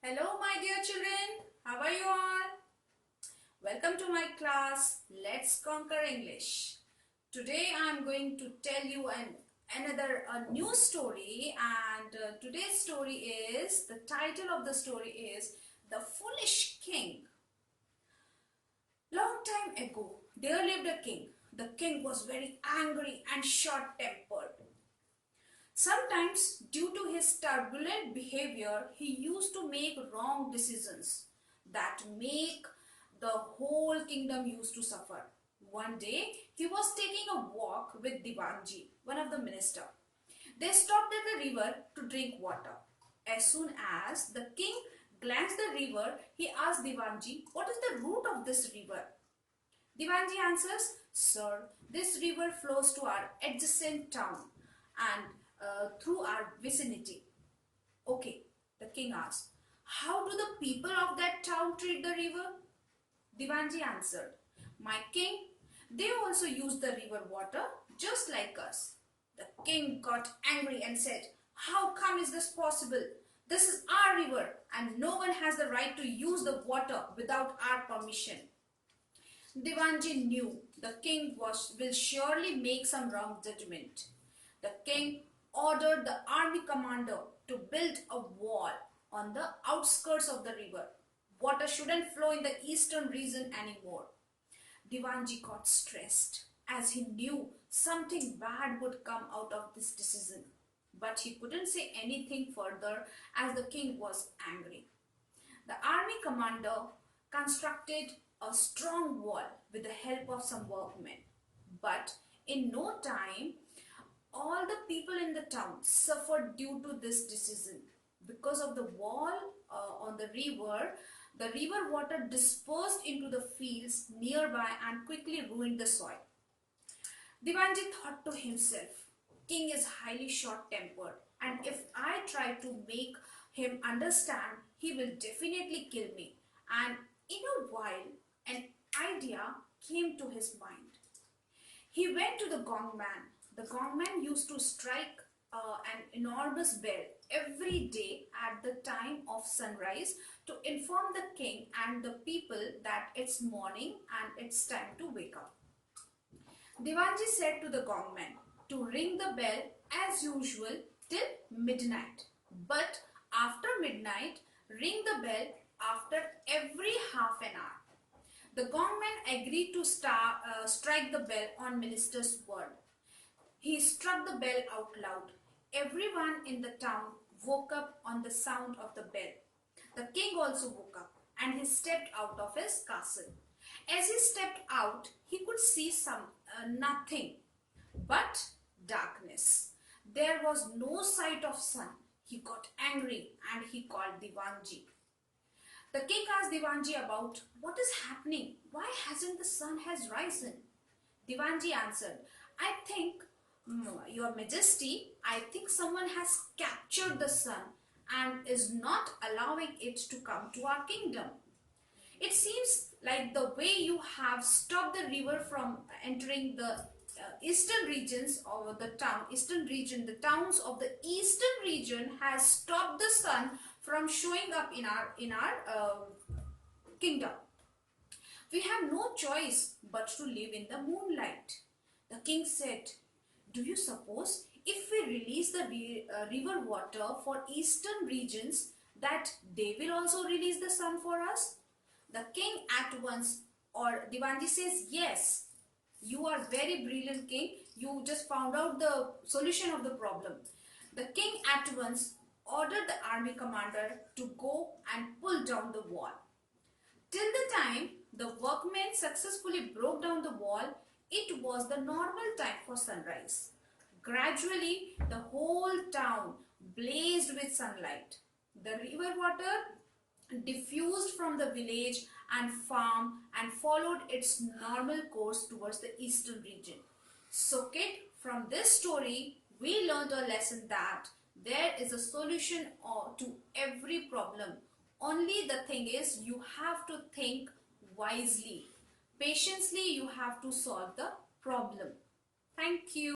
Hello, my dear children. How are you all? Welcome to my class. Let's conquer English. Today I am going to tell you another new story, and today's story is the title of the story is The Foolish King. Long time ago, there lived a king. The king was very angry and short-tempered. Sometimes, due to his turbulent behavior, he used to make wrong decisions that make the whole kingdom used to suffer. One day, he was taking a walk with Divanji, one of the minister. They stopped at a river to drink water. As soon as the king glanced the river, he asked Divanji, "What is the route of this river?" Divanji answers, "Sir, this river flows to our adjacent town and through our vicinity." "Okay," the king asked, "how do the people of that town treat the river?" Divanji answered, "My king, they also use the river water just like us." The king got angry and said, "How come is this possible? This is our river and no one has the right to use the water without our permission." Divanji knew the king will surely make some wrong judgment. The king ordered the army commander to build a wall on the outskirts of the river. Water shouldn't flow in the eastern region anymore. Divanji got stressed as he knew something bad would come out of this decision. But he couldn't say anything further as the king was angry. The army commander constructed a strong wall with the help of some workmen. But in no time, all the people in the town suffered due to this decision. Because of the wall on the river water dispersed into the fields nearby and quickly ruined the soil. Divanji thought to himself, "King is highly short-tempered, and if I try to make him understand, he will definitely kill me." And in a while, an idea came to his mind. He went to the gong man. The gong man used to strike an enormous bell every day at the time of sunrise to inform the king and the people that it's morning and it's time to wake up. Divanji said to the gong man to ring the bell as usual till midnight. But after midnight, ring the bell after every half an hour. The gong man agreed to strike the bell on minister's word. He struck the bell out loud. Everyone in the town woke up on the sound of the bell. The king also woke up and he stepped out of his castle. As he stepped out, he could see nothing but darkness. There was no sight of sun. He got angry and he called Divanji. The king asked Divanji about what is happening. Why hasn't the sun has risen? Divanji answered, "I think, Your Majesty, I think someone has captured the sun and is not allowing it to come to our kingdom. It seems like the way you have stopped the river from entering the eastern regions of the the towns of the eastern region has stopped the sun from showing up in our kingdom. We have no choice but to live in the moonlight." The king said, "Do you suppose if we release the river water for eastern regions that they will also release the sun for us?" The king at once, or Divanji says, "Yes, you are very brilliant king. You just found out the solution of the problem." The king at once ordered the army commander to go and pull down the wall. Till the time the workmen successfully broke down the wall, it was the normal time for sunrise. Gradually, the whole town blazed with sunlight. The river water diffused from the village and farm and followed its normal course towards the eastern region. So, kid, from this story, we learned a lesson that there is a solution to every problem. Only the thing is, you have to think wisely. Patiently, you have to solve the problem. Thank you.